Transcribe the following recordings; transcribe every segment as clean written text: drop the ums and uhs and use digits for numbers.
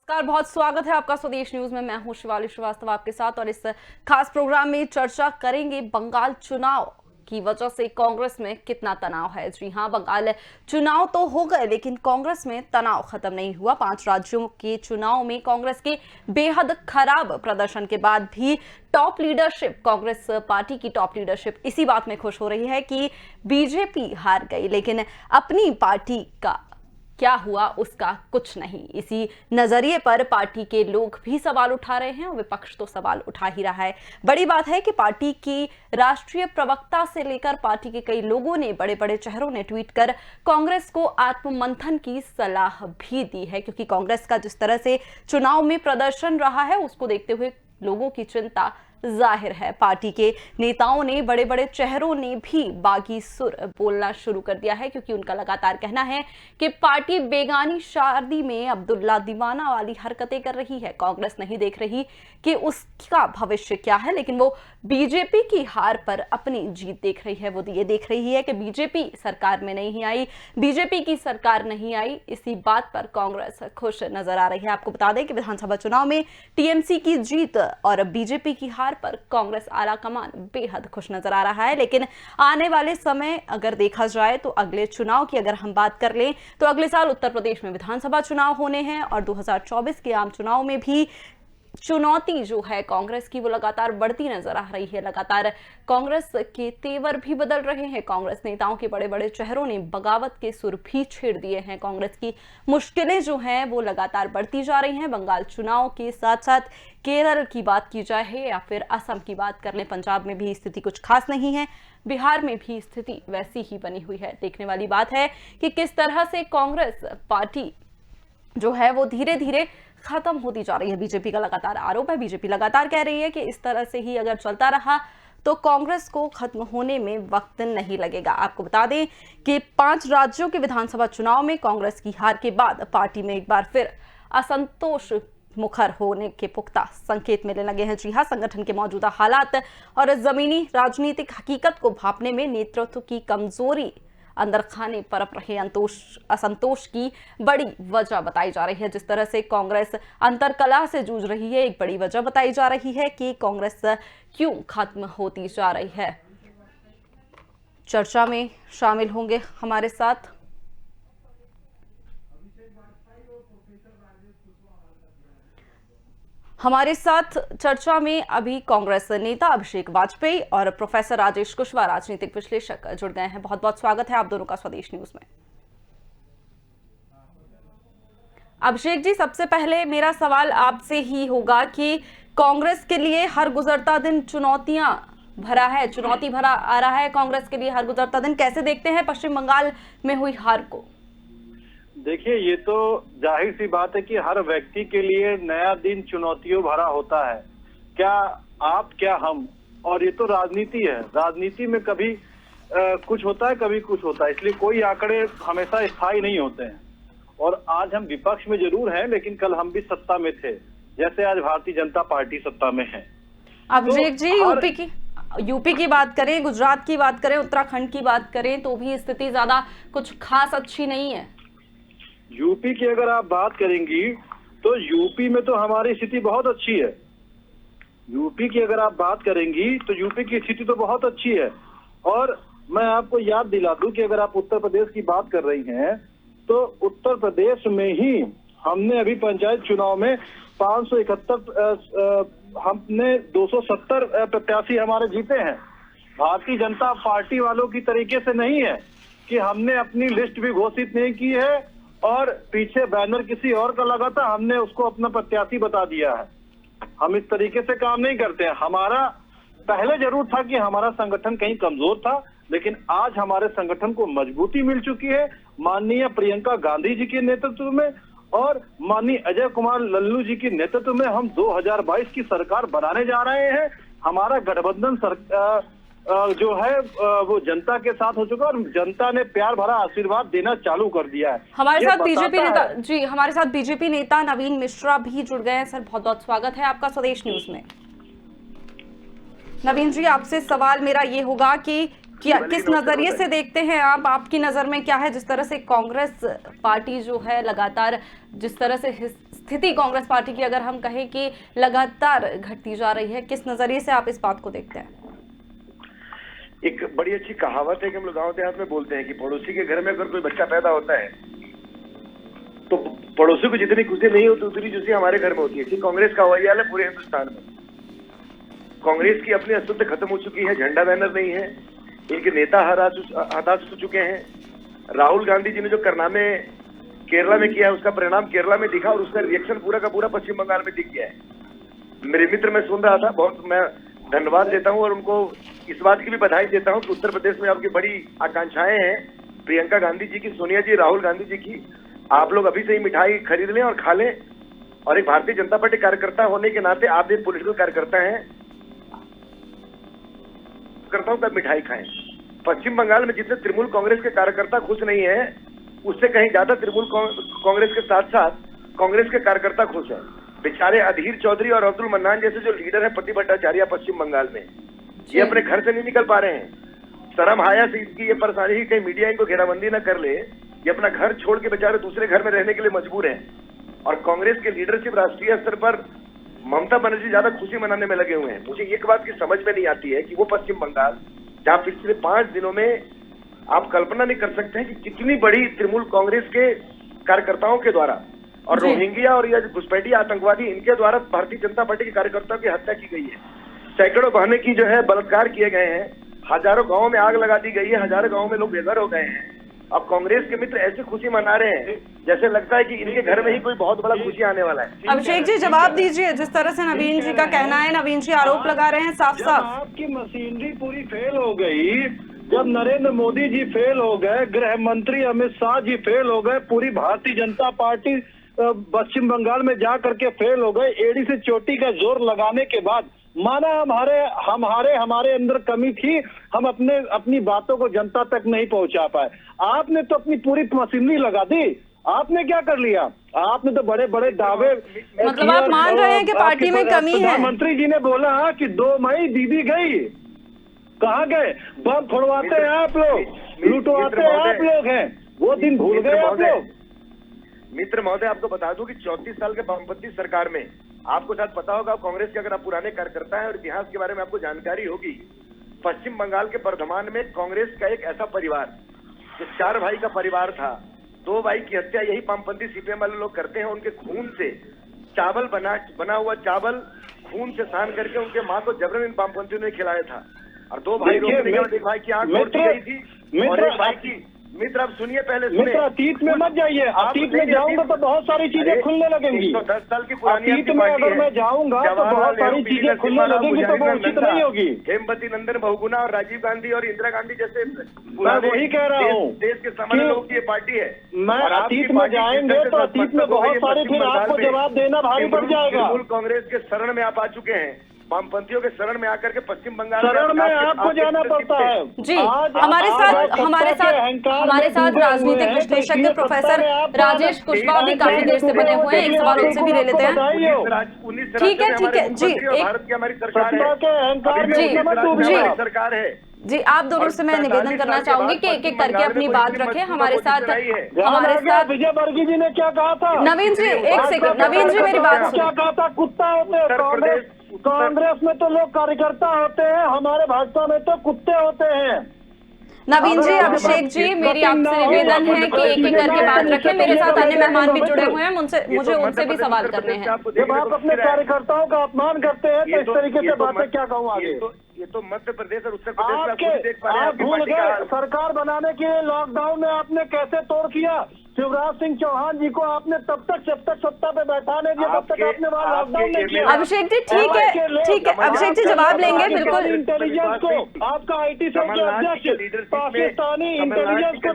नमस्कार, बहुत स्वागत है आपका स्वदेश न्यूज में। मैं हूं शिवाली श्रीवास्तव आपके साथ और इस खास प्रोग्राम में चर्चा करेंगे बंगाल चुनाव की वजह से कांग्रेस में कितना तनाव है। जी हां, बंगाल चुनाव तो हो गए लेकिन कांग्रेस में तनाव खत्म नहीं हुआ। 5 राज्यों के चुनाव में कांग्रेस के बेहद खराब प्रदर्शन के बाद भी टॉप लीडरशिप, कांग्रेस पार्टी की टॉप लीडरशिप इसी बात में खुश हो रही है कि बीजेपी हार गई, लेकिन अपनी पार्टी का क्या हुआ उसका कुछ नहीं। इसी नजरिए पर पार्टी के लोग भी सवाल उठा रहे हैं और विपक्ष तो सवाल उठा ही रहा है। बड़ी बात है कि पार्टी की राष्ट्रीय प्रवक्ता से लेकर पार्टी के कई लोगों ने, बड़े बड़े चेहरों ने ट्वीट कर कांग्रेस को आत्ममंथन की सलाह भी दी है, क्योंकि कांग्रेस का जिस तरह से चुनाव में प्रदर्शन रहा है उसको देखते हुए लोगों की चिंता जाहिर है। पार्टी के नेताओं ने, बड़े बड़े चेहरों ने भी बागी सुर बोलना शुरू कर दिया है, क्योंकि उनका लगातार कहना है कि पार्टी बेगानी शादी में अब्दुल्ला दीवाना वाली हरकतें कर रही है। कांग्रेस नहीं देख रही कि उसका भविष्य क्या है, लेकिन वो बीजेपी की हार पर अपनी जीत देख रही है। वो ये देख रही है कि बीजेपी सरकार में नहीं आई, बीजेपी की सरकार नहीं आई। इसी बात पर कांग्रेस खुश नजर आ रही है। आपको बता दें कि विधानसभा चुनाव में टीएमसी की जीत और बीजेपी की हार पर कांग्रेस आला कमान बेहद खुश नजर आ रहा है। लेकिन आने वाले समय अगर देखा जाए तो अगले चुनाव की अगर हम बात कर लें तो अगले साल उत्तर प्रदेश में विधानसभा चुनाव होने हैं और 2024 के आम चुनाव में भी चुनौती जो है कांग्रेस की वो लगातार बढ़ती नजर आ रही है। लगातार कांग्रेस के तेवर भी बदल रहे हैं। कांग्रेस नेताओं के बड़े बड़े चेहरों ने बगावत के सुर भी छेड़ दिए हैं। कांग्रेस की मुश्किलें जो हैं वो लगातार बढ़ती जा रही हैं। बंगाल चुनाव के साथ साथ केरल की बात की जाए या फिर असम की बात कर लें, पंजाब में भी स्थिति कुछ खास नहीं है, बिहार में भी स्थिति वैसी ही बनी हुई है। देखने वाली बात है कि किस तरह से कांग्रेस पार्टी जो है वो धीरे धीरे खत्म होती जा रही है। बीजेपी का लगातार आरोप है, बीजेपी लगातार कह रही है कि इस तरह से ही अगर चलता रहा तो कांग्रेस को खत्म होने में वक्त नहीं लगेगा। आपको बता दें कि 5 राज्यों के विधानसभा चुनाव में कांग्रेस की हार के बाद पार्टी में एक बार फिर असंतोष मुखर होने के पुख्ता संकेत मिलने लगे हैं। जी हां, संगठन के मौजूदा हालात और जमीनी राजनीतिक हकीकत को भांपने में नेतृत्व की कमजोरी अंदर खाने परप रहे असंतोष की बड़ी वजह बताई जा रही है। जिस तरह से कांग्रेस अंतरकलह से जूझ रही है, एक बड़ी वजह बताई जा रही है कि कांग्रेस क्यों खत्म होती जा रही है। चर्चा में शामिल होंगे हमारे साथ चर्चा में अभी कांग्रेस नेता अभिषेक वाजपेयी और प्रोफेसर राजेश कुशवाहा, राजनीतिक विश्लेषक, जुड़ गए हैं। बहुत बहुत स्वागत है आप दोनों का स्वदेश न्यूज में। अभिषेक जी, सबसे पहले मेरा सवाल आपसे ही होगा कि कांग्रेस के लिए हर गुजरता दिन चुनौतियां भरा है, चुनौती भरा आ रहा है कांग्रेस के लिए हर गुजरता दिन। कैसे देखते हैं पश्चिम बंगाल में हुई हार को? देखिए, ये तो जाहिर सी बात है कि हर व्यक्ति के लिए नया दिन चुनौतियों भरा होता है। क्या आप, क्या हम, और ये तो राजनीति है। राजनीति में कभी कुछ होता है, कभी कुछ होता है, इसलिए कोई आंकड़े हमेशा स्थायी नहीं होते हैं। और आज हम विपक्ष में जरूर हैं, लेकिन कल हम भी सत्ता में थे, जैसे आज भारतीय जनता पार्टी सत्ता में है। अभिषेक जी, यूपी की बात करें, गुजरात की बात करें, उत्तराखंड की बात करें तो भी स्थिति ज्यादा कुछ खास अच्छी नहीं है। यूपी की अगर आप बात करेंगी तो यूपी में तो हमारी स्थिति बहुत अच्छी है। यूपी की अगर आप बात करेंगी तो यूपी की स्थिति तो बहुत अच्छी है। और मैं आपको याद दिला दूं कि अगर आप उत्तर प्रदेश की बात कर रही हैं तो उत्तर प्रदेश में ही हमने अभी पंचायत चुनाव में 571 हमने 270 प्रत्याशी हमारे जीते हैं। भारतीय जनता पार्टी वालों की तरीके से नहीं है कि हमने अपनी लिस्ट भी घोषित नहीं की है और पीछे बैनर किसी और का लगा था, हमने उसको अपना प्रत्याशी बता दिया है। हम इस तरीके से काम नहीं करते हैं। हमारा पहले जरूर था कि हमारा संगठन कहीं कमजोर था, लेकिन आज हमारे संगठन को मजबूती मिल चुकी है माननीय प्रियंका गांधी जी के नेतृत्व में और माननीय अजय कुमार लल्लू जी के नेतृत्व में। हम 2022 की सरकार बनाने जा रहे हैं। हमारा गठबंधन जो है वो जनता के साथ हो चुका और जनता ने प्यार भरा आशीर्वाद देना चालू कर दिया है। हमारे साथ बीजेपी नेता हमारे साथ बीजेपी नेता नवीन मिश्रा भी जुड़ गए हैं। सर, बहुत बहुत स्वागत है आपका स्वदेश न्यूज में। नवीन जी, आपसे सवाल मेरा ये होगा कि क्या किस नजरिए से देखते हैं आप? आपकी नजर में क्या है जिस तरह से कांग्रेस पार्टी जो है लगातार, जिस तरह से स्थिति कांग्रेस पार्टी की अगर हम कहें कि लगातार घटती जा रही है, किस नजरिए से आप इस बात को देखते हैं? एक बड़ी अच्छी कहावत है कि हम लोग गांव देहात में बोलते हैं कि पड़ोसी के घर में अगर कोई बच्चा पैदा होता है तो पड़ोसी को जितनी खुशी नहीं होती उतनी खुशी हमारे घर में होती है। कांग्रेस का हवाई हाल है पूरे हिंदुस्तान में। कांग्रेस की अपनी अस्तित्व खत्म हो चुकी है, झंडा बैनर नहीं है, इनके नेता हताश हो चुके हैं। राहुल गांधी जी ने जो कारनामे केरला में किया है उसका परिणाम केरला में दिखा और उसका रिएक्शन पूरा का पूरा पश्चिम बंगाल में दिख गया है। मेरे मित्र मैं सुन रहा था, बहुत मैं धन्यवाद देता हूं और उनको इस बात की भी बधाई देता हूं कि उत्तर प्रदेश में आपकी बड़ी आकांक्षाएं हैं, प्रियंका गांधी जी की, सोनिया जी, राहुल गांधी जी की। आप लोग अभी से ही मिठाई खरीद लें और खा लें, और एक भारतीय जनता पार्टी कार्यकर्ता होने के नाते आप भी पॉलिटिकल कार्यकर्ता हैं, करता हूं तब मिठाई खाएं। पश्चिम बंगाल में जितने तृणमूल कांग्रेस के कार्यकर्ता खुश नहीं है उससे कहीं ज्यादा तृणमूल कांग्रेस के साथ साथ कांग्रेस के कार्यकर्ता खुश हैं। बेचारे अधीर चौधरी और अब्दुल मन्नान जैसे जो लीडर है पति भट्टाचार्य पश्चिम बंगाल में, ये अपने घर से नहीं निकल पा रहे हैं। शर्म हाया से इसकी ये परेशानी है, कहीं मीडिया इनको घेराबंदी न कर ले, ये अपना घर छोड़ के बेचारे दूसरे घर में रहने के लिए मजबूर हैं। और कांग्रेस के लीडरशिप राष्ट्रीय स्तर पर ममता बनर्जी ज्यादा खुशी मनाने में लगे हुए हैं। मुझे एक बात की समझ में नहीं आती है कि वो पश्चिम बंगाल जहां पिछले 5 दिनों में आप कल्पना नहीं कर सकते हैं कि कितनी बड़ी तृणमूल कांग्रेस के कार्यकर्ताओं के द्वारा और रोहिंग्या और या घुसपैठी आतंकवादी इनके द्वारा भारतीय जनता पार्टी के कार्यकर्ताओं की हत्या की गई है। सैकड़ों बहनें की जो है बलात्कार किए गए हैं, हजारों गांवों में आग लगा दी गई है, हजारों गांवों में लोग बेघर हो गए हैं। अब कांग्रेस के मित्र ऐसी खुशी मना रहे हैं जैसे लगता है कि इनके घर में ही कोई बहुत बड़ा खुशी आने वाला है। अभिषेक जी जवाब दीजिए, जिस तरह से नवीन जी का कहना है, नवीन जी आरोप लगा रहे हैं साफ साफ। आपकी मशीनरी पूरी फेल हो गई, जब नरेंद्र मोदी जी फेल हो गए, गृह मंत्री अमित शाह जी फेल हो गए, पूरी भारतीय जनता पार्टी पश्चिम बंगाल में जा करके फेल हो गए, एड़ी से चोटी का जोर लगाने के बाद माना हमारे अंदर कमी थी, हम अपनी बातों को जनता तक नहीं पहुंचा पाए। आपने तो अपनी पूरी मशीनरी लगा दी। आपने क्या कर लिया? आपने तो बड़े बड़े दावे, मतलब आप मान रहे हैं कि पार्टी में कमी है। प्रधानमंत्री जी ने बोला कि 2 मई दीदी गई, कहाँ गए? बम फोड़वाते हैं आप लोग, लुटवाते हैं आप लोग हैं, वो दिन भूल गए आप लोग। मित्र महोदय आपको बता दूं कि 34 साल के वामपंथी सरकार में आपको शायद पता होगा, कांग्रेस के अगर आप पुराने कार्यकर्ता हैं और इतिहास के बारे में आपको जानकारी होगी, पश्चिम बंगाल के बर्धमान में कांग्रेस का एक ऐसा परिवार जो 4 भाई का परिवार था, 2 भाई की हत्या यही वामपंथी सीपीएम वाले लोग करते हैं। उनके खून से चावल बना हुआ चावल खून से सान करके उनके माँ को जबरन इन वामपंथियों ने खिलाया था। और 2 भाई रोकने के बाद एक भाई की आंख तोड़ दी गई थी और एक भाई की। मित्र आप सुनिए, पहले सुनिए। मित्र अतीत में मत जाइए, अतीत में जाऊंगा तो बहुत सारी चीजें खुलने लगेंगी। 110 साल की पुरानी अतीत में अगर मैं जाऊंगा तो बहुत सारी चीजें खुलने लगेंगी, तो वो उचित नहीं होगी। हेमवती नंदन बहुगुणा और राजीव गांधी और इंदिरा गांधी जैसे मैं वही कह रहा हूँ, देश के सामान्य लोगों की ये पार्टी है। मैं अतीत में जाएंगे तो अतीत में बहुत सारी फिर आपको जवाब देना भारी पड़ जाएगा। तृणमूल कांग्रेस के शरण में आप आ चुके हैं, वामपंथियों के शरण में आकर के पश्चिम बंगाल शरण में आपको जाना पड़ता है। जी हमारे साथ राजनीतिक विश्लेषज्ञ प्रोफेसर राजेश कुशवाहा भी काफी देर से बने हुए हैं, एक सवाल उनसे भी ले लेते हैं। ठीक है जी, भारत की हमारी सरकार है जी, आप दोनों से मैं निवेदन करना चाहूंगी कि एक एक करके अपनी बात रखें। हमारे साथ विजय वर्गीय जी ने क्या कहा था? नवीन जी एक सेकंड, नवीन जी मेरी बात क्या कहा था? कुत्ता होते हैं कांग्रेस में तो लोग कार्यकर्ता होते हैं, हमारे भाजपा में तो कुत्ते होते हैं। नवीन जी, अभिषेक जी, मेरी आपसे निवेदन है कि एक एक करके बात रखें। मेरे साथ अन्य मेहमान भी जुड़े हुए हैं, मुझे उनसे भी सवाल करने हैं। जब आप अपने कार्यकर्ताओं का अपमान करते हैं तो इस तरीके से बातें क्या कहूँ आगे? ये तो मध्य प्रदेश और उत्तर प्रदेश में आप भूल गए सरकार बनाने के लिए लॉकडाउन में आपने कैसे तोड़ किया। शिवराज सिंह चौहान जी को आपने जब तक सत्ता पे बैठाने दिया तब तक आपने वहाँ लॉकडाउन नहीं किया। अभिषेक जी ठीक है, अभिषेक जी जवाब लेंगे बिल्कुल। इंटेलिजेंस को आपका IT सेल के अध्यक्ष पाकिस्तानी इंटेलिजेंस को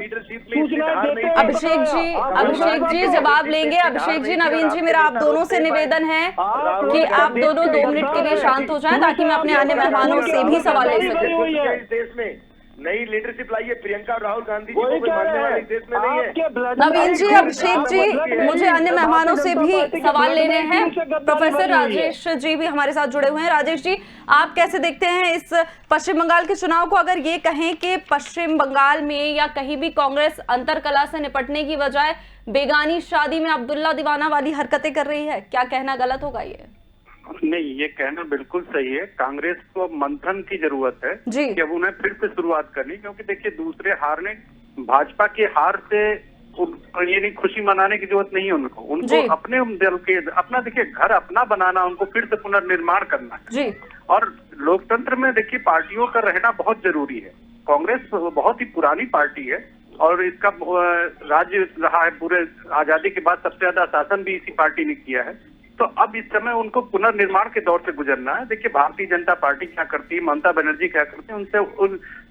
सूचना देते हैं। अभिषेक जी जवाब लेंगे। अभिषेक जी, नवीन जी, मेरा आप दोनों से निवेदन है कि आप दोनों 2 मिनट के लिए शांत हो जाएं ताकि मैं अपने अन्य मेहमानों से भी सवाल ले सकूं। देश में नई लीडरशिप लाइए। प्रियंका और राहुल गांधी जी वही को कोई कह मानने रहे वाले हैं। इस देश में नहीं है। आपके ब्लड नवीन जी, अभिषेक जी, मुझे अन्य मेहमानों से भी सवाल लेने हैं। प्रोफेसर राजेश जी भी हमारे साथ जुड़े हुए हैं। राजेश जी, आप कैसे देखते हैं इस पश्चिम बंगाल के चुनाव को? अगर ये कहें कि पश्चिम बंगाल में या कहीं भी कांग्रेस अंतरकलह से निपटने की बजाय बेगानी शादी में अब्दुल्ला दीवाना वाली हरकतें कर रही है, क्या कहना गलत होगा ये? नहीं, ये कहना बिल्कुल सही है। कांग्रेस को मंथन की जरूरत है जी। कि अब उन्हें फिर से शुरुआत करनी, क्योंकि देखिए दूसरे हारने, भाजपा के हार से ये नहीं खुशी मनाने की जरूरत नहीं है उनको अपने दल के अपना देखिए घर अपना बनाना, उनको फिर से पुनर्निर्माण करना है जी। और लोकतंत्र में देखिए पार्टियों का रहना बहुत जरूरी है। कांग्रेस बहुत ही पुरानी पार्टी है और इसका राज्य रहा है, पूरे आजादी के बाद सबसे ज्यादा शासन भी इसी पार्टी ने किया है। तो अब इस समय उनको पुनर्निर्माण के दौर से गुजरना है। देखिए भारतीय जनता पार्टी क्या करती है, ममता बनर्जी क्या करती है, उनसे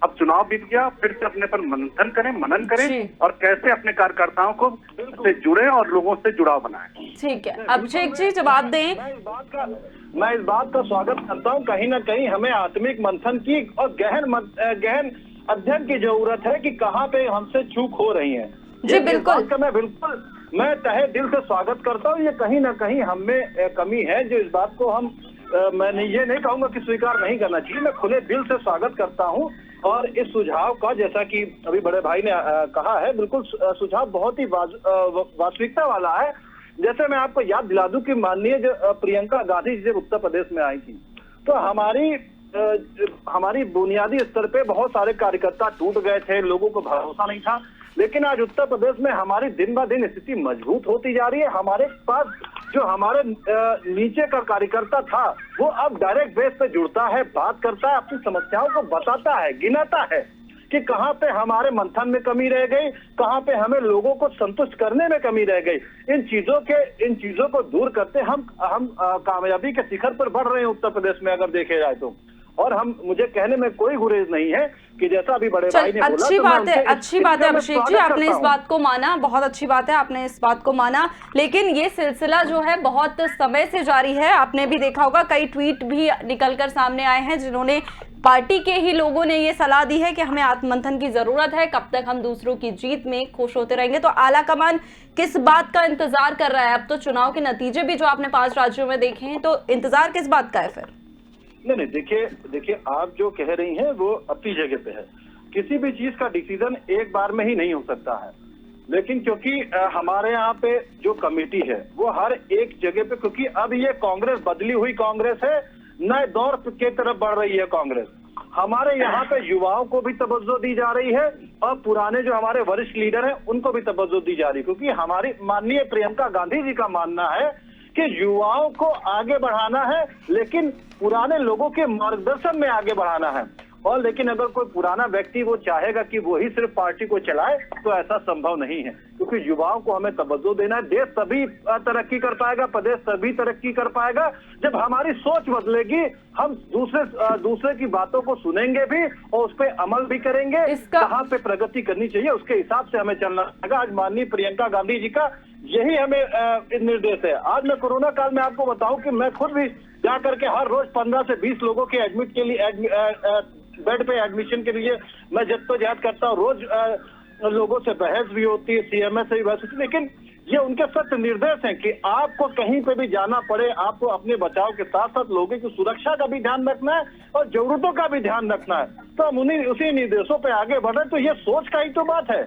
अब चुनाव बीत गया, फिर से अपने पर मंथन करें, मनन करें और कैसे अपने कार्यकर्ताओं को से जुड़े और लोगों से जुड़ाव बनाएं। ठीक है, अभिषेक जी जवाब दें। मैं इस बात का स्वागत करता हूं। कहीं ना कहीं हमें आत्मिक मंथन की और गहन अध्ययन की जरूरत है कि कहां पे हमसे चूक हो रही है। जी बिल्कुल, मैं तहे दिल से स्वागत करता हूँ। ये कहीं ना कहीं हम में कमी है, जो इस बात को मैं ये नहीं कहूंगा कि स्वीकार नहीं करना चाहिए। मैं खुले दिल से स्वागत करता हूँ और इस सुझाव का, जैसा कि अभी बड़े भाई ने कहा है, बिल्कुल सुझाव बहुत ही वास्तविकता वाला है। जैसे मैं आपको याद दिला दूं कि माननीय जो प्रियंका गांधी जी जब उत्तर प्रदेश में आई थी, तो हमारी बुनियादी स्तर पे बहुत सारे कार्यकर्ता टूट गए थे, लोगों को भरोसा नहीं था। लेकिन आज उत्तर प्रदेश में हमारी दिन ब दिन स्थिति मजबूत होती जा रही है। हमारे पास जो हमारे नीचे का कार्यकर्ता था, वो अब डायरेक्ट बेस पे जुड़ता है, बात करता है, अपनी समस्याओं को बताता है, गिनाता है कि कहाँ पे हमारे मंथन में कमी रह गई, कहाँ पे हमें लोगों को संतुष्ट करने में कमी रह गई। इन चीजों को दूर करते हम कामयाबी के शिखर पर बढ़ रहे हैं उत्तर प्रदेश में, अगर देखे जाए तो। और मुझे कहने में कोई गुरेज नहीं है कि जैसा अभी बड़े भाई ने बोला, अच्छी बात है अभिषेक जी, आपने इस बात को माना, बहुत अच्छी बात है, आपने इस बात को माना। लेकिन ये सिलसिला जो है बहुत समय से जारी है। आपने भी देखा होगा, कई ट्वीट भी निकलकर सामने आए हैं जिन्होंने पार्टी के ही लोगों ने ये सलाह दी है कि हमें आत्ममंथन की जरूरत है, कब तक हम दूसरों की जीत में खुश होते रहेंगे। तो आला कमान किस बात का इंतजार कर रहा है? अब तो चुनाव के नतीजे भी जो आपने 5 राज्यों में देखे हैं, तो इंतजार किस बात का है फिर? नहीं, देखिए आप जो कह रही हैं वो अपनी जगह पे है। किसी भी चीज का डिसीजन एक बार में ही नहीं हो सकता है, लेकिन क्योंकि हमारे यहाँ पे जो कमेटी है वो हर एक जगह पे, क्योंकि अब ये कांग्रेस बदली हुई कांग्रेस है, नए दौर के तरफ बढ़ रही है कांग्रेस। हमारे यहाँ पे युवाओं को भी तवज्जो दी जा रही है और पुराने जो हमारे वरिष्ठ लीडर हैं उनको भी तवज्जो दी जा रही है, क्योंकि हमारी माननीय प्रियंका गांधी जी का मानना है कि युवाओं को आगे बढ़ाना है, लेकिन पुराने लोगों के मार्गदर्शन में आगे बढ़ाना है। और लेकिन अगर कोई पुराना व्यक्ति वो चाहेगा कि वो ही सिर्फ पार्टी को चलाए, तो ऐसा संभव नहीं है, क्योंकि युवाओं को हमें तवज्जो देना है। देश तभी तरक्की कर पाएगा, प्रदेश तभी तरक्की कर पाएगा जब हमारी सोच बदलेगी। हम दूसरे की बातों को सुनेंगे भी और उस पर अमल भी करेंगे। कहाँ पे प्रगति करनी चाहिए उसके हिसाब से हमें चलना पड़ेगा। आज माननीय प्रियंका गांधी जी का यही हमें निर्देश है। आज मैं कोरोना काल में आपको बताऊं कि मैं खुद भी जा करके हर रोज 15 से 20 लोगों के एडमिट के लिए बेड पे एडमिशन के लिए मैं जद्दोजहद करता हूँ। रोज लोगों से बहस भी होती है, सीएमए से भी बहस होती है, लेकिन ये उनके सख्त निर्देश हैं कि आपको कहीं पे भी जाना पड़े, आपको अपने बचाव के साथ साथ लोगों की सुरक्षा का भी ध्यान रखना है और जरूरतों का भी ध्यान रखना है। तो हम उसी निर्देशों पे आगे बढ़ रहे हैं। तो ये सोच का ही तो बात है,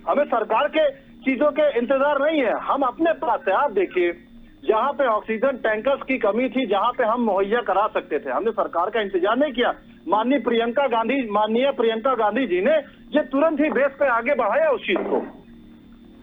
हमें सरकार के चीजों के इंतजार नहीं है, हम अपने पास है। आप देखिए, जहाँ पे ऑक्सीजन टैंकर्स की कमी थी, जहाँ पे हम मुहैया करा सकते थे, हमने सरकार का इंतजार नहीं किया। माननीय प्रियंका गांधी जी ने ये तुरंत ही बेस पे आगे बढ़ाया उस चीज को।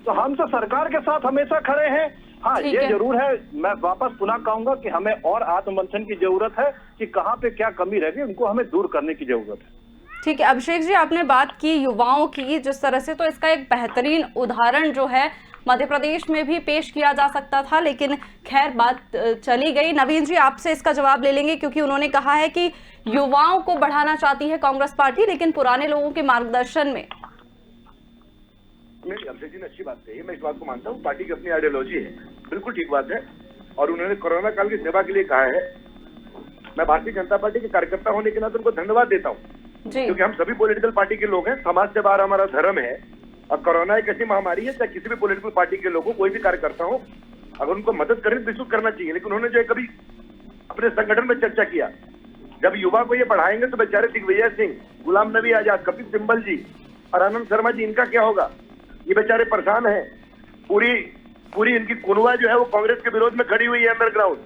तो हम तो सरकार के साथ हमेशा खड़े हैं। हाँ, ये जरूर है, मैं वापस पुनः कहूंगा कि हमें और आत्ममंथन की जरूरत है कि कहाँ पे क्या कमी रह गई, उनको हमें दूर करने की जरूरत है। ठीक है अभिषेक जी, आपने बात की युवाओं की जिस तरह से, तो इसका एक बेहतरीन उदाहरण जो है मध्य प्रदेश में भी पेश किया जा सकता था, लेकिन खैर बात चली गई। नवीन जी, आपसे इसका जवाब ले लेंगे, क्योंकि उन्होंने कहा है कि युवाओं को बढ़ाना चाहती है कांग्रेस पार्टी, लेकिन पुराने लोगों के मार्गदर्शन में। नहीं, अभिषेक जी ने अच्छी बात कही है, मैं इस बात को मानता हूँ। पार्टी की अपनी आइडियोलॉजी है, बिल्कुल ठीक बात है। और उन्होंने कोरोना काल की सेवा के लिए कहा है। मैं भारतीय जनता पार्टी के कार्यकर्ता होने के नाते उनको धन्यवाद देता हूँ जी। क्योंकि हम सभी पॉलिटिकल पार्टी के लोग हैं, समाज से बाहर हमारा धर्म है। और कोरोना एक ऐसी महामारी है, चाहे किसी भी पॉलिटिकल पार्टी के लोगों, कोई भी कार्यकर्ता हो, अगर उनको मदद करें तो बिल्कुल करना चाहिए। लेकिन उन्होंने जो है कभी अपने संगठन में चर्चा किया, जब युवा को ये बढ़ाएंगे तो बेचारे दिग्विजय सिंह, गुलाम नबी आजाद, कपिल सिब्बल जी और आनंद शर्मा जी, इनका क्या होगा? ये बेचारे परेशान हैं। पूरी इनकी कुनवा जो है वो कांग्रेस के विरोध में खड़ी हुई है अंडरग्राउंड।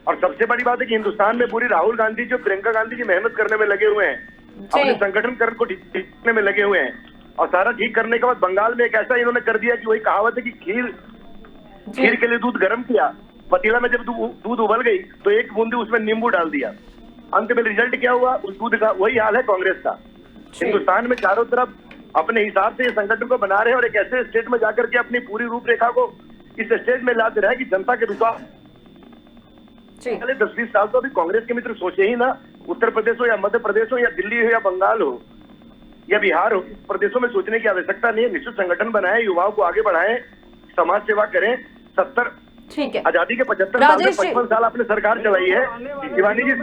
और सबसे बड़ी बात है कि हिंदुस्तान में पूरी राहुल गांधी जो प्रियंका गांधी जी मेहनत करने में लगे हुए हैं, अपने संगठन को ठीक करने में लगे हुए हैं। और सारा ठीक करने के बाद बंगाल में एक ऐसा इन्होंने कर दिया कि वही कहावत है कि खीर के लिए दूध गर्म किया, पतीला में जब दूध उबल गई तो एक बूंदी उसमें नींबू डाल दिया। अंत में रिजल्ट क्या हुआ? उस दूध का वही हाल है कांग्रेस का। हिंदुस्तान में चारों तरफ अपने हिसाब से ये संगठन को बना रहे हैं और एक ऐसे स्टेट में जाकर के अपनी पूरी रूपरेखा को इस स्टेज में लाते रहे कि जनता के विश्वास। पहले 10-20 साल तो अभी कांग्रेस के मित्र सोचे ही ना, उत्तर प्रदेश हो या मध्य प्रदेश हो या दिल्ली हो या बंगाल हो या बिहार हो, इस प्रदेशों में सोचने की आवश्यकता नहीं है। निश्चित संगठन बनाए, युवाओं को आगे बढ़ाएं, समाज सेवा करें। 70 ठीक है, आजादी के 75 साल में 55 साल आपने सरकार चलाई है शिवानी जी,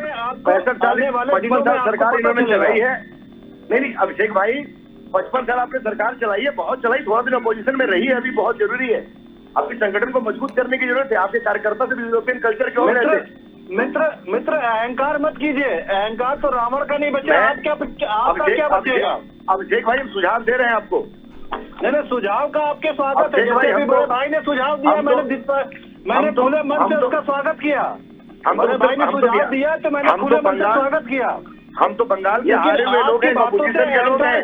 65 साल 55 साल सरकार इन्होंने चलाई है। नहीं अभिषेक भाई, 55 साल आपने सरकार चलाई है, बहुत चलाई, थोड़ा दिन अपोजिशन में रही है, अभी बहुत जरूरी है। अपने संगठन को मजबूत करने की जरूरत है। आपके कार्यकर्ता से यूरोपियन कल्चर क्यों मित्र अहंकार मत कीजिए, अहंकार तो रावण का नहीं बचा, आपका क्या बचेगा? अभिषेक भाई हम सुझाव दे रहे हैं आपको। नहीं सुझाव का आपके स्वागत है। जैसे बड़े भाई ने सुझाव दिया, मैंने खुले मन से उसका स्वागत किया। बड़े भाई ने सुझाव दिया तो मैंने खुले मन से स्वागत किया। हम तो बंगाल के हारे हुए लोग हैं, अपोजिशन के लोग हैं,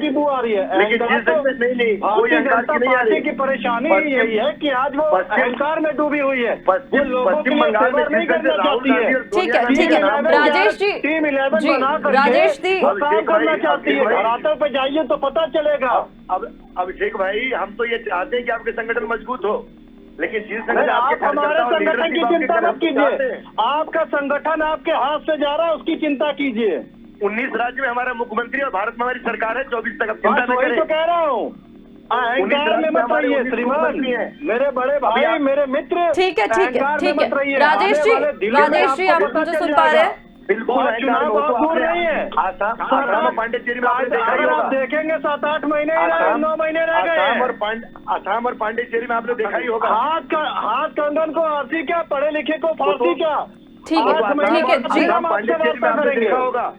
लेकिन नहीं कोई अहंकार की नहीं आ रही। की परेशानी यही है कि आज वो अहंकार में डूबी हुई है, पश्चिम बंगाल में नहीं करना चाहती है। ठीक है राजेश जी, टीम 11 बना राजेश जी काम करना चाहती है। धरातल पे जाइए तो पता चलेगा। अब अभिषेक भाई, हम तो ये चाहते हैं कि आपके संगठन मजबूत हो, लेकिन आप हमारे संगठन की चिंता मत कीजिए। आपका संगठन आपके हाथ से जा रहा है, उसकी चिंता कीजिए। 19 राज्य में हमारा मुख्यमंत्री और भारत में हमारी सरकार है, 24 तक चिंता न करें। तो कह रहा हूँ, अहंकार में मत रहिए श्रीमान, मेरे बड़े भाई, मेरे मित्र। ठीक है राजेश जी आप मुझे सुन पा रहे हैं? बिल्कुल चुनाव बहुत दूर नहीं है। आसाम पांडेचेरी में आपने देखा ही होगा, आप देखेंगे 7-8 महीने 9 महीने रह गए। आसाम और पांडेचेरी में आपने देखा ही होगा। हाथ कंगन को आरती क्या, पढ़े लिखे को फांसी क्या। ठीक है जी, पांडेचेरी में आपने देखा होगा।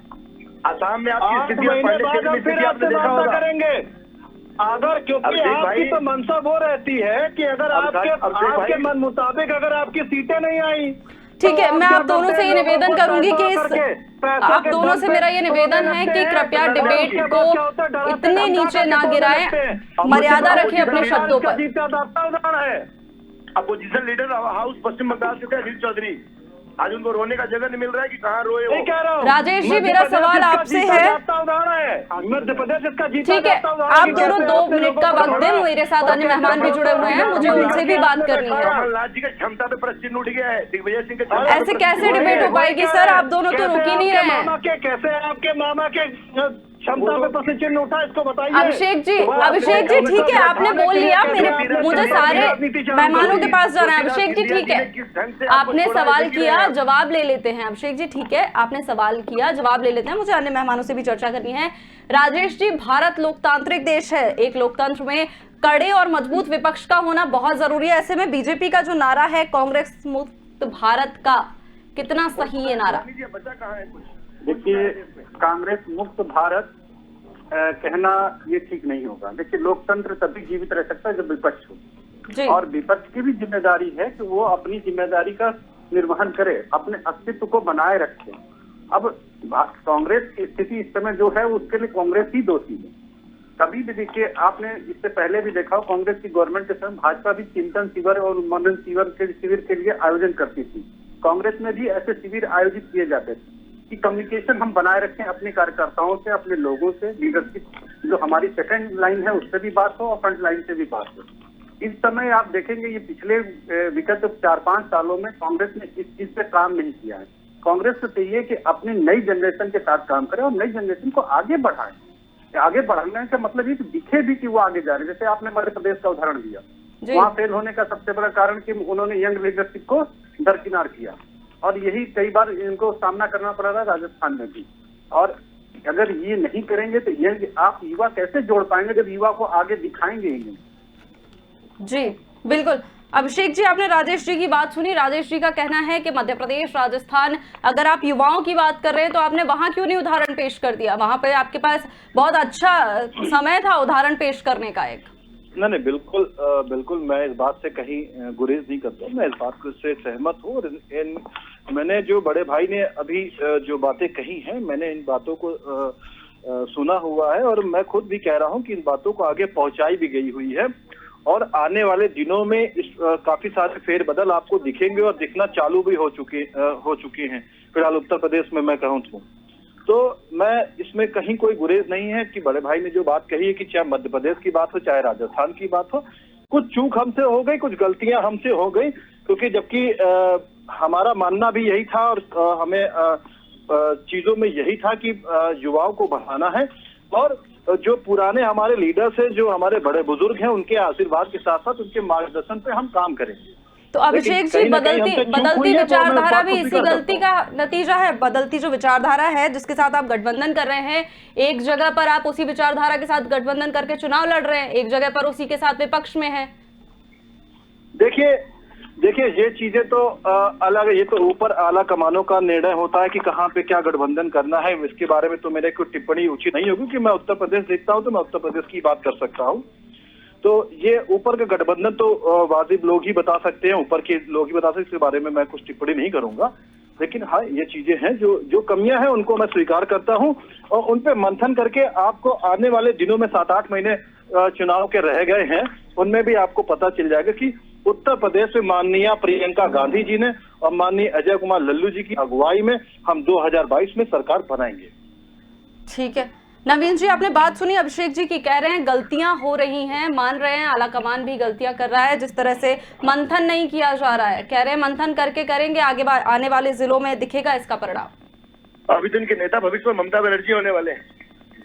आसाम में आपकी स्थिति और पांडेचेरी में स्थिति आपने देखा होगा। करेंगे अगर, क्योंकि आपकी तो मंशा वो रहती है कि अगर आपके मन मुताबिक अगर आपकी सीटें नहीं आई। ठीक है, मैं आप दोनों से ये निवेदन करूंगी कि आप दोनों से मेरा ये निवेदन है कि कृपया डिबेट को इतने नीचे ना गिराएं, मर्यादा रखें अपने शब्दों पर। उदाहरण है अपोजिशन लीडर हाउस पश्चिम बंगाल से थे अनिल चौधरी, आज उनको रोने का जगह नहीं मिल रहा है कि कहाँ रोए वो। राजेश जी मेरा सवाल आपसे है, मध्य प्रदेश इसका ठीक है, आप दोनों 2 मिनट का वक्त दें, मेरे साथ अन्य मेहमान भी जुड़े हुए हैं, मुझे उनसे भी बात करनी है। कमलनाथ जी की क्षमता पे प्रश्न उठ गया है, दिग्विजय सिंह के ऐसे कैसे डिबेट हो पाएगी सर? आप दोनों तो रुक ही नहीं रहे हैं। कैसे आपके मामा के क्षमता पे प्रश्न चिन्ह उठा, इसको बताइए। अभिषेक जी ठीक है, आपने बोल लिया, मुझे सारे मेहमानों के पास जाना है। अभिषेक जी ठीक है, आपने सवाल किया, जवाब ले लेते हैं। अभिषेक जी ठीक है, आपने सवाल किया, जवाब ले लेते हैं, मुझे अन्य मेहमानों से भी चर्चा करनी है। राजेश जी, भारत लोकतांत्रिक देश है, एक लोकतंत्र में कड़े और मजबूत विपक्ष का होना बहुत जरूरी है। ऐसे में बीजेपी का जो नारा है कांग्रेस मुक्त भारत का, कितना सही ये नारा? बचा कहाँ है कुछ? देखिए, कांग्रेस मुक्त भारत कहना ये ठीक नहीं होगा। देखिए, लोकतंत्र तभी जीवित रह सकता है जब विपक्ष हो, और विपक्ष की भी जिम्मेदारी है कि वो अपनी जिम्मेदारी का निर्वहन करे, अपने अस्तित्व को बनाए रखे। अब कांग्रेस की स्थिति इस समय जो है उसके लिए कांग्रेस ही दोषी है। कभी भी देखिए, आपने इससे पहले भी देखा हो, कांग्रेस की गवर्नमेंट के समय भाजपा भी चिंतन शिविर और उन्मूलन शिविर के लिए आयोजन करती थी। कांग्रेस में भी ऐसे शिविर आयोजित किए जाते थे कि कम्युनिकेशन हम बनाए रखें अपने कार्यकर्ताओं से, अपने लोगों से, लीडरशिप जो हमारी सेकंड लाइन है उससे भी बात हो और फ्रंट लाइन से भी बात हो। इस समय आप देखेंगे ये पिछले विगत 4-5 सालों में कांग्रेस ने इस चीज पे काम नहीं किया है। कांग्रेस को चाहिए कि अपनी नई जनरेशन के साथ काम करे और नई जनरेशन को आगे बढ़ाए। आगे बढ़ाने का मतलब ये कि दिखे भी कि वो आगे जा रहे। जैसे आपने मध्य प्रदेश का उदाहरण दिया, वहाँ फेल होने का सबसे बड़ा कारण कि उन्होंने यंग लीडरशिप को दरकिनार किया, और यही कई बार इनको सामना करना पड़ा था राजस्थान में भी। और अगर ये नहीं करेंगे तो ये आप युवा कैसे जोड़ पाएंगे जब युवा को आगे दिखाएंगे ही नहीं। जी बिल्कुल। अभिषेक जी, आपने राजेश जी की बात सुनी। राजेश जी का कहना है कि मध्य प्रदेश, राजस्थान, अगर आप युवाओं की बात कर रहे हैं तो आपने वहां क्यों नहीं उदाहरण पेश कर दिया? वहां पे आपके पास बहुत अच्छा समय था उदाहरण पेश करने का एक। नहीं, बिल्कुल मैं इस बात से कहीं गुरेज नहीं करता। मैं इस बात को से सहमत हूँ और मैंने जो बड़े भाई ने अभी जो बातें कही हैं, मैंने इन बातों को सुना हुआ है और मैं खुद भी कह रहा हूँ कि इन बातों को आगे पहुंचाई भी गई हुई है और आने वाले दिनों में काफी सारे फेरबदल आपको दिखेंगे और दिखना चालू भी हो चुके हैं। फिलहाल उत्तर प्रदेश में मैं कहूँ तो मैं इसमें कहीं कोई गुरेज नहीं है कि बड़े भाई ने जो बात कही है कि चाहे मध्य प्रदेश की बात हो चाहे राजस्थान की बात हो, कुछ चूक हमसे हो गई, कुछ गलतियां हमसे हो गई, क्योंकि जबकि हमारा मानना भी यही था और हमें चीजों में यही था कि युवाओं को बढ़ाना है और जो पुराने हमारे लीडर्स हैं, जो हमारे बड़े बुजुर्ग हैं, उनके आशीर्वाद के साथ साथ उनके मार्गदर्शन पे हम काम करेंगे। तो अभिषेक जी, बदलती विचारधारा भी इसी गलती का नतीजा है। बदलती जो विचारधारा है जिसके साथ आप गठबंधन कर रहे हैं, एक जगह पर आप उसी विचारधारा के साथ गठबंधन करके चुनाव लड़ रहे हैं, एक जगह पर उसी के साथ विपक्ष में है। देखिए ये चीजें तो अलग, ये तो ऊपर आला कमानों का निर्णय होता है कि कहाँ पे क्या गठबंधन करना है। इसके बारे में तो मेरे को टिप्पणी उचित नहीं होगी कि मैं उत्तर प्रदेश देखता हूँ तो मैं उत्तर प्रदेश की बात कर सकता हूँ। तो ये ऊपर का गठबंधन तो वाजिब लोग ही बता सकते हैं, ऊपर के लोग ही बता सकते हैं, इसके बारे में मैं कुछ टिप्पणी नहीं करूंगा। लेकिन हाँ, ये चीजें हैं जो कमियां हैं उनको मैं स्वीकार करता हूं और उन पे मंथन करके आपको आने वाले दिनों में 7-8 महीने चुनाव के रह गए हैं, उनमें भी आपको पता चल जाएगा कि उत्तर प्रदेश में माननीय प्रियंका गांधी जी ने और माननीय अजय कुमार लल्लू जी की अगुवाई में हम 2022 में सरकार बनाएंगे। ठीक है नवीन जी, आपने बात सुनी अभिषेक जी की, कह रहे हैं गलतियां हो रही हैं, मान रहे हैं आलाकमान भी गलतियां कर रहा है, जिस तरह से मंथन नहीं किया जा रहा है, कह रहे हैं मंथन करके करेंगे, आगे आने वाले जिलों में दिखेगा इसका परिणाम। अभी तो इनके नेता भविष्य में ममता बनर्जी होने वाले हैं,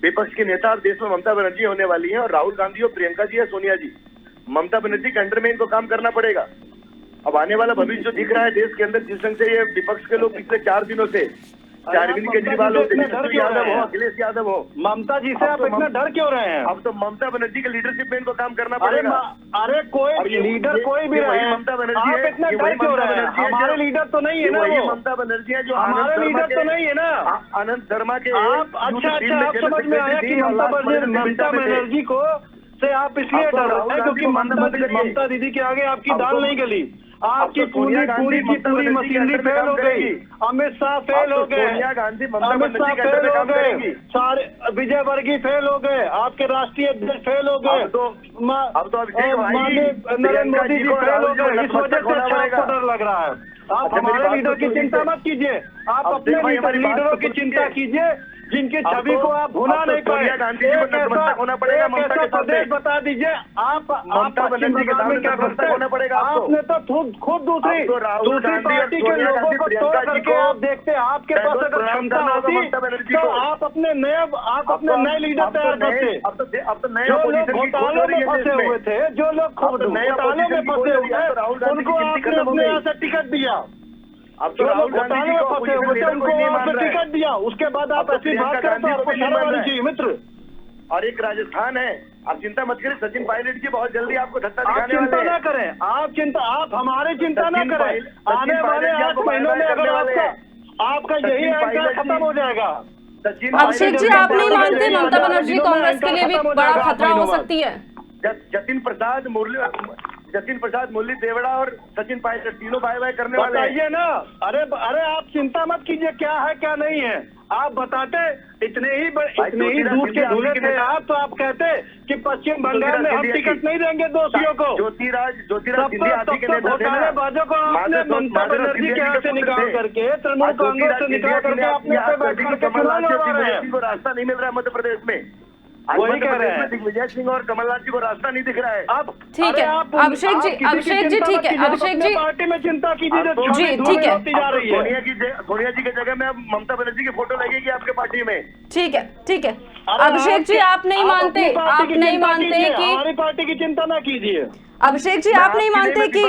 विपक्ष के नेता अब देश में ममता बनर्जी होने वाली है और राहुल गांधी और प्रियंका जी है, सोनिया जी। ममता बनर्जी के अंडर में इनको काम करना पड़ेगा। अब आने वाला भविष्य जो दिख रहा है देश के अंदर, जिस ढंग से ये विपक्ष के लोग पिछले 4 दिनों से, अरविंद केजरीवाल हो, यादव हो, अखिलेश यादव हो, ममता जी से आप इतना डर क्यों रहे हैं? अब तो ममता बनर्जी के लीडरशिप में इनको काम करना पड़ेगा। अरे कोई लीडर कोई भी रहे, ममता बनर्जी आप इतना डर क्यों रहे हैं? हमारे लीडर तो नहीं है ना, वो ममता बनर्जी है जो हमारे लीडर तो नहीं है ना, अनंत शर्मा के। आप अच्छा आप समझ में आया कि ममता बनर्जी को से आप इसलिए डर रहे हैं क्योंकि ममता दीदी के आगे आपकी दाल नहीं गली, आपकी पूरी की पूरी मशीनरी फेल हो गई, अमित शाह फेल हो गए, अमित शाह फेल हो गए, सारे विजय वर्गीय फेल हो गए, आपके राष्ट्रीय अध्यक्ष फेल हो गए, नरेंद्र मोदी जी फेल हो गए। इस वजह से आपको डर लग रहा है। आप हमारे लीडर की चिंता मत कीजिए, आप अपने लीडरों की चिंता कीजिए जिनकी छवि को आप भुला नहीं पाए। प्रदेश बता दीजिए, आप पश्चिम बंगाल में क्या करते हैं? आपने तो खुद दूसरी पार्टी के लोगों को तोड़ करके आप देखते हैं, आपके पास अगर क्षमता होती तो आप अपने नए लीडर तैयार करते। जो लोग घोटालों में फंसे हुए थे, जो लोग घोटालों में फंसे हुए उनको आपने अपने यहाँ से टिकट दिया, अब तो राहुल गांधी में फंसे हुए थे उनको वहाँ पे टिकट दिया, उसके बाद आप ऐसी बात करते हैं, आपको शर्म आनी चाहिए मित्र। और एक राजस्थान है, आप चिंता मत करें, सचिन पायलट जी बहुत जल्दी आपको धक्का दिखाने वाले हैं। चिंता ना करें, आप हमारी चिंता ना करें, आने वाले 8 महीनों में अगर आपका यही आंकड़ा खत्म हो जाएगा। अभिषेक जी, आप नहीं मानते ममता बनर्जी कांग्रेस के लिए भी बड़ा खतरा हो सकती है? जतिन प्रसाद, मुरली देवड़ा और सचिन पायलट तीनों बाय करने वाले हैं। बताइए ना, अरे आप चिंता मत कीजिए, क्या है क्या नहीं है आप बताते। इतने ही दूर के धुले थे आप, तो आप कहते कि पश्चिम बंगाल में हम टिकट नहीं देंगे दोषियों को। घोटालेबाजों को आपने ममता बनर्जी के यहाँ से निकाल करके, तृणमूल कांग्रेस से निकाल करके अपने रास्ता नहीं मिल रहा है मध्य प्रदेश में। वही कह रहे हैं, दिग्विजय सिंह और कमलनाथ जी को रास्ता नहीं दिख रहा है। अब ठीक है अभिषेक जी, ठीक है अभिषेक जी, पार्टी में चिंता कीजिए जी, ठीक है। सोनिया जी की जगह में अब ममता बनर्जी की फोटो लगेगी आपके पार्टी में। ठीक है अभिषेक जी, आप नहीं मानते कि हमारी पार्टी की चिंता ना कीजिए। अभिषेक जी, आप नहीं मानते कि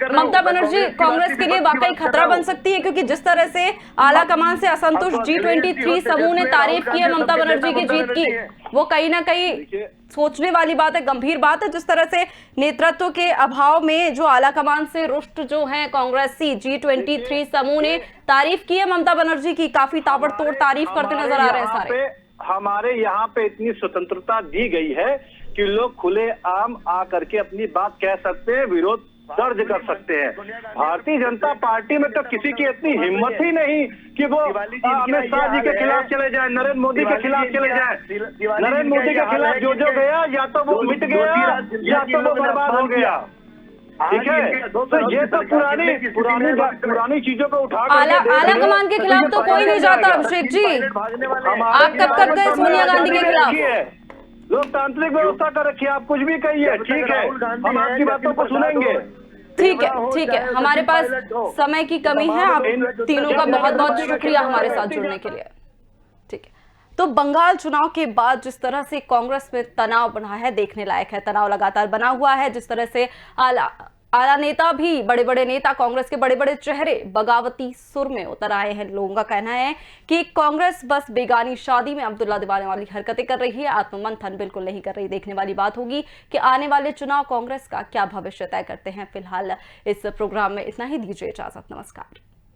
ममता बनर्जी कांग्रेस के लिए वाकई खतरा बन सकती है? क्योंकि जिस तरह से आला कमान से असंतुष्ट G23 समूह ने तारीफ की है ममता बनर्जी की जीत की, वो कहीं ना कहीं सोचने वाली बात है, गंभीर बात है। जिस तरह से नेतृत्व के अभाव में जो आला कमान से रुष्ट जो हैं कांग्रेसी G23 समूह ने तारीफ की है ममता बनर्जी की, काफी ताबड़तोड़ तारीफ करते नजर आ रहे हैं सारे। हमारे यहाँ पे इतनी स्वतंत्रता दी गई है कि लोग खुले आम आकर के अपनी बात कह सकते हैं, विरोध दर्ज कर सकते हैं। भारतीय जनता पार्टी में तो किसी की इतनी हिम्मत ही नहीं कि वो अमित शाह जी के खिलाफ चले जाए, नरेंद्र मोदी के खिलाफ चले जाए। नरेंद्र मोदी के खिलाफ जो गया, या तो वो मिट गया या तो वो बर्बाद हो गया। ठीक है, तो ये तो पुरानी चीजों को उठा आला कमान के खिलाफ तो कोई नहीं जाता अभिषेक जी। आप कब तक गए सोनिया गांधी के खिलाफ? लोकतांत्रिक व्यवस्था कर रखी है, आप कुछ भी कहिए, ठीक है, हम आपकी बातों को सुनेंगे। ठीक है, हमारे पास समय की कमी है। आप तीनों का बहुत बहुत शुक्रिया हमारे साथ जुड़ने के लिए। ठीक है, तो बंगाल चुनाव के बाद जिस तरह से कांग्रेस में तनाव बना है, देखने लायक है। तनाव लगातार बना हुआ है। जिस तरह से आला नेता भी, बड़े बड़े नेता, कांग्रेस के बड़े बड़े चेहरे बगावती सुर में उतर आए हैं। लोगों का कहना है कि कांग्रेस बस बेगानी शादी में अब्दुल्ला दीवाने वाली हरकतें कर रही है, आत्ममंथन बिल्कुल नहीं कर रही। देखने वाली बात होगी कि आने वाले चुनाव कांग्रेस का क्या भविष्य तय करते हैं। फिलहाल इस प्रोग्राम में इतना ही। दीजिए इजाजत, नमस्कार।